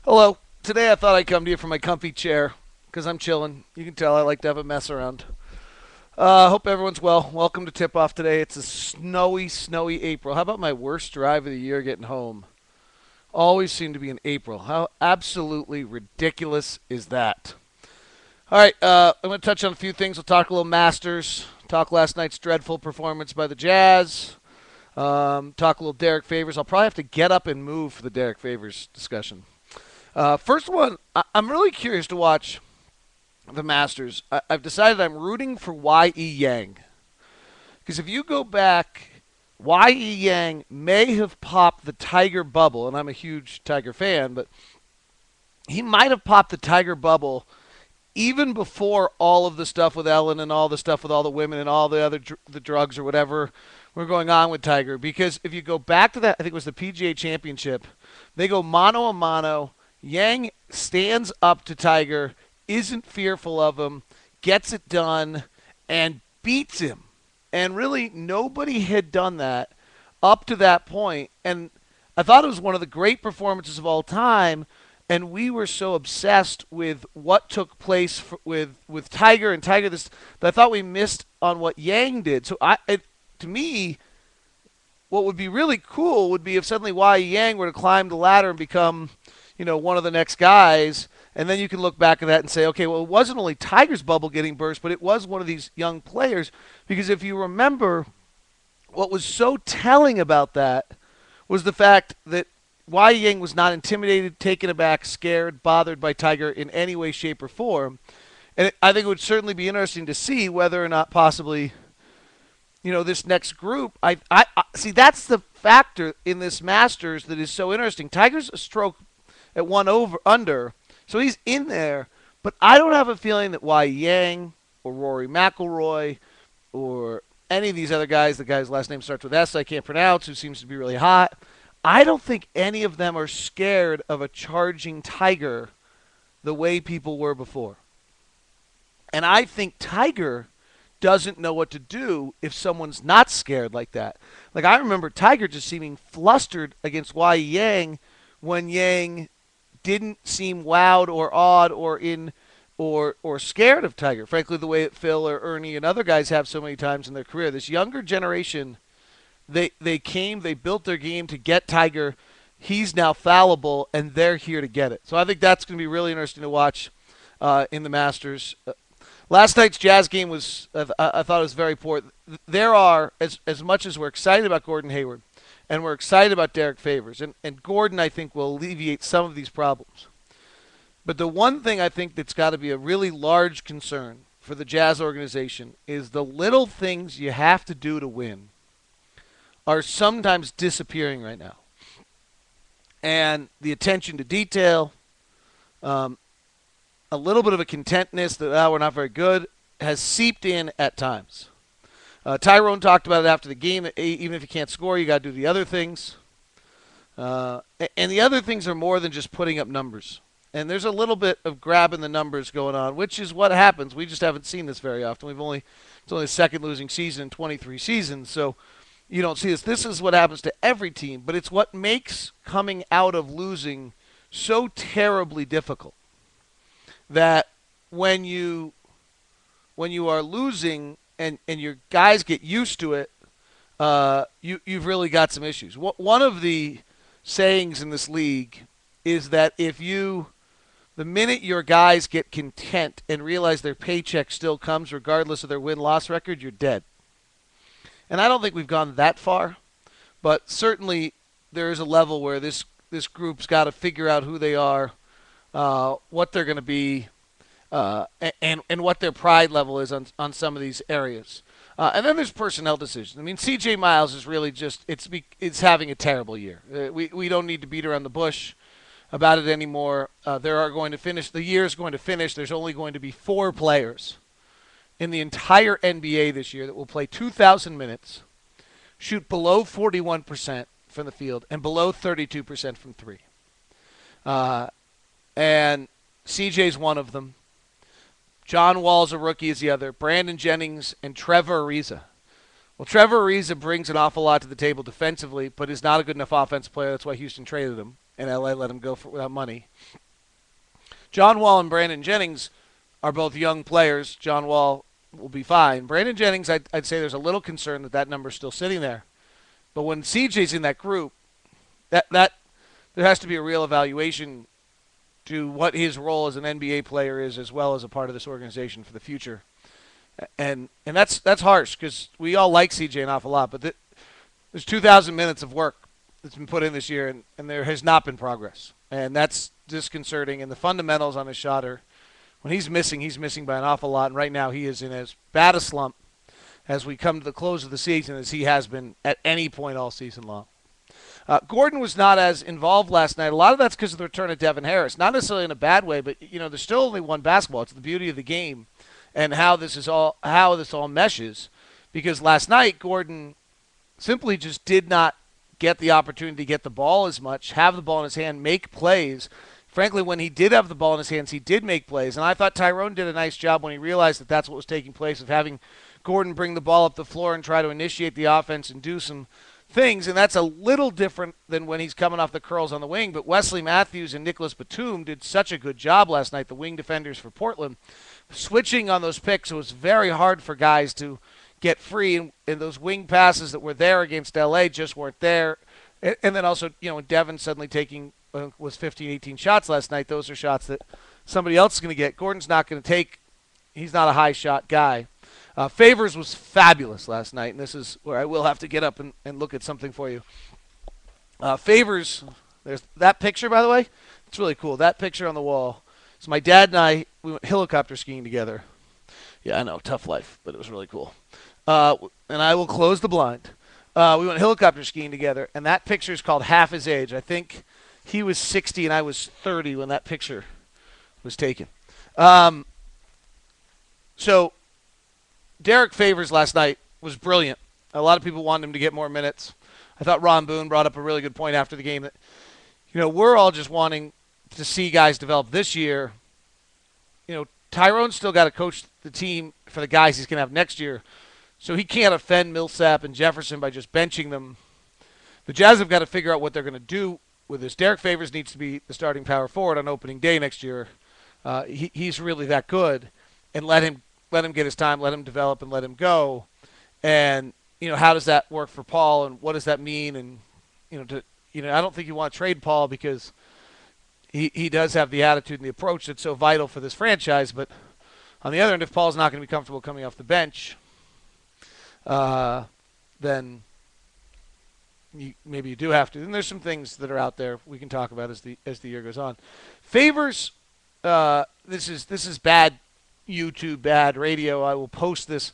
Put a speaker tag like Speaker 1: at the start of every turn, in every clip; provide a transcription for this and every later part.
Speaker 1: Hello. Today I thought I'd come to you from my comfy chair because I'm chilling. You can tell I like to have a mess around. Hope everyone's well. Welcome to Tip Off today. It's a snowy April. How about my worst drive of the year getting home? Always seem to be in April. How absolutely ridiculous is that? All right, I'm going to touch on a few things. We'll talk a little Masters, talk last night's dreadful performance by the Jazz, talk a little Derrick Favors. I'll probably have to get up and move for the Derrick Favors discussion. First one, I'm really curious to watch the Masters. I've decided I'm rooting for Y.E. Yang. Because if you go back, Y.E. Yang may have popped the Tiger bubble, and I'm a huge Tiger fan, but he might have popped the Tiger bubble even before all of the stuff with Ellen and all the stuff with all the women and all the other the drugs or whatever were going on with Tiger. Because if you go back to that, I think it was the PGA Championship, they go mano a mano. Yang stands up to Tiger, isn't fearful of him, gets it done, and beats him. And really, nobody had done that up to that point. And I thought it was one of the great performances of all time. And we were so obsessed with what took place with Tiger and Tiger this that I thought we missed on what Yang did. So to me, what would be really cool would be if suddenly Yang were to climb the ladder and become, one of the next guys, and then you can look back at that and say, okay, well, it wasn't only Tiger's bubble getting burst, but it was one of these young players. Because if you remember, what was so telling about that was the fact that Yang was not intimidated, taken aback, scared, bothered by Tiger in any way, shape, or form. And I think it would certainly be interesting to see whether or not possibly, this next group. I see that's the factor in this Masters that is so interesting. Tiger's a stroke at one over under, so he's in there. But I don't have a feeling that Yang or Rory McIlroy or any of these other guys, the guy's last name starts with S, I can't pronounce, who seems to be really hot. I don't think any of them are scared of a charging Tiger the way people were before. And I think Tiger doesn't know what to do if someone's not scared like that. Like, I remember Tiger just seeming flustered against Yang when Yang didn't seem wowed or awed or scared of Tiger. Frankly, the way that Phil or Ernie and other guys have so many times in their career. This younger generation, they built their game to get Tiger. He's now fallible, and they're here to get it. So I think that's going to be really interesting to watch in the Masters. Last night's Jazz game was, I thought it was very poor. There are, as much as we're excited about Gordon Hayward, and we're excited about Derrick Favors, and Gordon, I think, will alleviate some of these problems. But the one thing I think that's got to be a really large concern for the Jazz organization is the little things you have to do to win are sometimes disappearing right now. And the attention to detail, a little bit of a contentness that we're not very good, has seeped in at times. Tyrone talked about it after the game, that even if you can't score, you got to do the other things. And the other things are more than just putting up numbers. And there's a little bit of grabbing the numbers going on, which is what happens. We just haven't seen this very often. It's only the second losing season in 23 seasons, so you don't see this. This is what happens to every team, but it's what makes coming out of losing so terribly difficult. That when you are losing and your guys get used to it, you've really got some issues. One of the sayings in this league is that the minute your guys get content and realize their paycheck still comes regardless of their win-loss record, you're dead. And I don't think we've gone that far, but certainly there is a level where this group's got to figure out who they are, what they're going to be, and what their pride level is on some of these areas. And then there's personnel decisions. I mean, C.J. Miles is really just it's having a terrible year. We don't need to beat around the bush about it anymore. The year is going to finish. There's only going to be 4 players in the entire NBA this year that will play 2,000 minutes, shoot below 41% from the field, and below 32% from 3. And CJ's one of them. John Wall's a rookie is the other. Brandon Jennings and Trevor Ariza. Well, Trevor Ariza brings an awful lot to the table defensively, but is not a good enough offensive player. That's why Houston traded him. and LA let him go without money. John Wall and Brandon Jennings are both young players. John Wall will be fine. Brandon Jennings, I'd say there's a little concern that number's still sitting there. But when CJ's in that group, that there has to be a real evaluation to what his role as an NBA player is, as well as a part of this organization for the future. And that's harsh because we all like CJ an awful lot, but there's 2,000 minutes of work that's been put in this year, and there has not been progress. And that's disconcerting. And the fundamentals on his shot are, when he's missing by an awful lot. And right now he is in as bad a slump as we come to the close of the season as he has been at any point all season long. Gordon was not as involved last night. A lot of that's because of the return of Devin Harris. Not necessarily in a bad way, but there's still only one basketball. It's the beauty of the game and how this all meshes. Because last night Gordon simply just did not get the opportunity to get the ball as much, have the ball in his hand, make plays. Frankly, when he did have the ball in his hands, he did make plays. And I thought Tyrone did a nice job when he realized that that's what was taking place, of having Gordon bring the ball up the floor and try to initiate the offense and do some things. And that's a little different than when he's coming off the curls on the wing. But Wesley Matthews and Nicholas Batum did such a good job last night, the wing defenders for Portland. Switching on those picks, it was very hard for guys to get free. And those wing passes that were there against L.A. just weren't there. And then also, Devin suddenly taking was 15, 18 shots last night. Those are shots that somebody else is going to get. Gordon's not going to take. He's not a high shot guy. Favors was fabulous last night, and this is where I will have to get up and look at something for you. Favors, there's that picture, by the way. It's really cool. That picture on the wall. So my dad and I, we went helicopter skiing together. Yeah, I know, tough life, but it was really cool. And I will close the blind. We went helicopter skiing together, and that picture is called Half His Age. I think he was 60 and I was 30 when that picture was taken. So Derrick Favors last night was brilliant. A lot of people wanted him to get more minutes. I thought Ron Boone brought up a really good point after the game that, we're all just wanting to see guys develop this year. Tyrone's still got to coach the team for the guys he's going to have next year. So he can't offend Millsap and Jefferson by just benching them. The Jazz have got to figure out what they're going to do with this. Derrick Favors needs to be the starting power forward on opening day next year. He's really that good. And let him get his time, let him develop, and let him go. And how does that work for Paul, and what does that mean? And I don't think you want to trade Paul because he does have the attitude and the approach that's so vital for this franchise. But on the other end, if Paul's not going to be comfortable coming off the bench, then maybe you do have to. And there's some things that are out there we can talk about as the year goes on. Favors, this is bad YouTube, bad radio. I will post this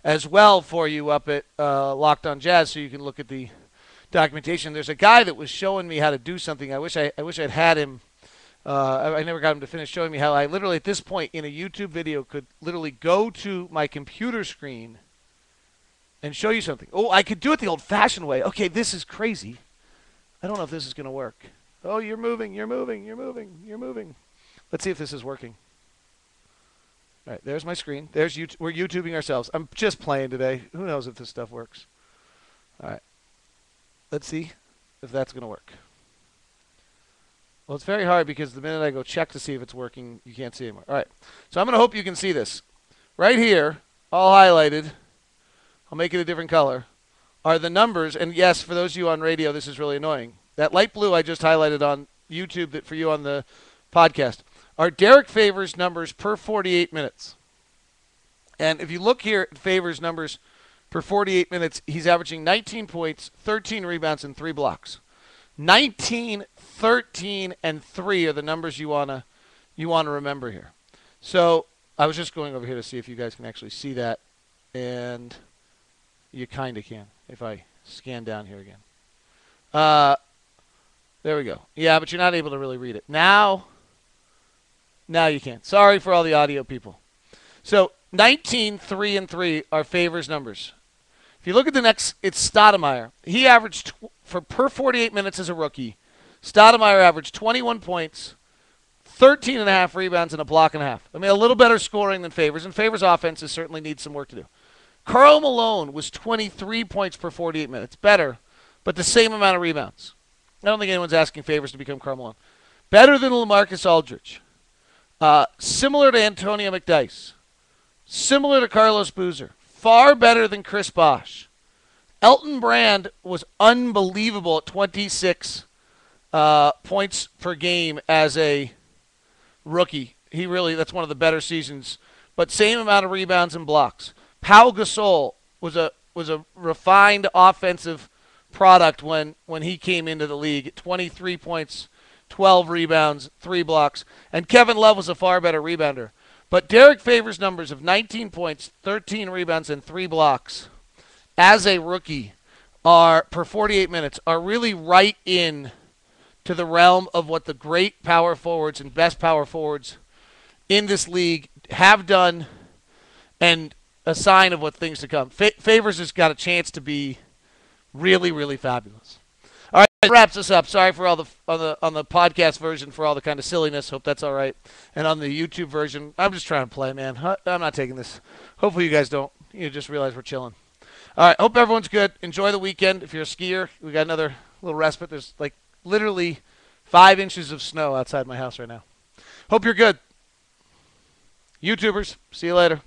Speaker 1: as well for you up at Locked On Jazz, so you can look at the documentation. There's a guy that was showing me how to do something. I wish I'd had him. I never got him to finish showing me how I literally at this point in a YouTube video could literally go to my computer screen and show you something. Oh, I could do it the old-fashioned way. Okay, this is crazy. I don't know if this is going to work. Oh, you're moving. Let's see if this is working. All right, there's my screen. We're YouTubing ourselves. I'm just playing today. Who knows if this stuff works? All right. Let's see if that's going to work. Well, it's very hard because the minute I go check to see if it's working, you can't see anymore. All right. So I'm going to hope you can see this. Right here, all highlighted, I'll make it a different color, are the numbers. And yes, for those of you on radio, this is really annoying. That light blue I just highlighted on YouTube that for you on the podcast are Derrick Favors numbers per 48 minutes. And if you look here at Favors numbers per 48 minutes, he's averaging 19 points, 13 rebounds, and 3 blocks. 19, 13, and 3 are the numbers you wanna remember here. So I was just going over here to see if you guys can actually see that, and you kind of can if I scan down here again. There we go. Yeah, but you're not able to really read it. Now you can. Sorry for all the audio people. So 19, 3, and 3 are Favors numbers. If you look at the next, it's Stoudemire. He averaged, for per 48 minutes as a rookie, Stoudemire averaged 21 points, 13 and a half rebounds, and a block and a half. I mean, a little better scoring than Favors, and Favors' offenses certainly need some work to do. Karl Malone was 23 points per 48 minutes. Better, but the same amount of rebounds. I don't think anyone's asking Favors to become Carmelo. Better than LaMarcus Aldridge. Similar to Antonio McDyess. Similar to Carlos Boozer. Far better than Chris Bosh. Elton Brand was unbelievable at 26 points per game as a rookie. That's one of the better seasons. But same amount of rebounds and blocks. Pau Gasol was a refined offensive product when he came into the league. 23 points, 12 rebounds, 3 blocks. And Kevin Love was a far better rebounder. But Derrick Favors' numbers of 19 points, 13 rebounds, and 3 blocks as a rookie per 48 minutes are really right in to the realm of what the great power forwards and best power forwards in this league have done, and a sign of what things to come. Favors has got a chance to be really, really fabulous. All right, that wraps us up. Sorry for all on the podcast version for all the kind of silliness. Hope that's all right. And on the YouTube version, I'm just trying to play, man. I'm not taking this. Hopefully you guys don't. You just realize we're chilling. All right, hope everyone's good. Enjoy the weekend. If you're a skier, we got another little respite. There's like literally 5 inches of snow outside my house right now. Hope you're good. YouTubers, see you later.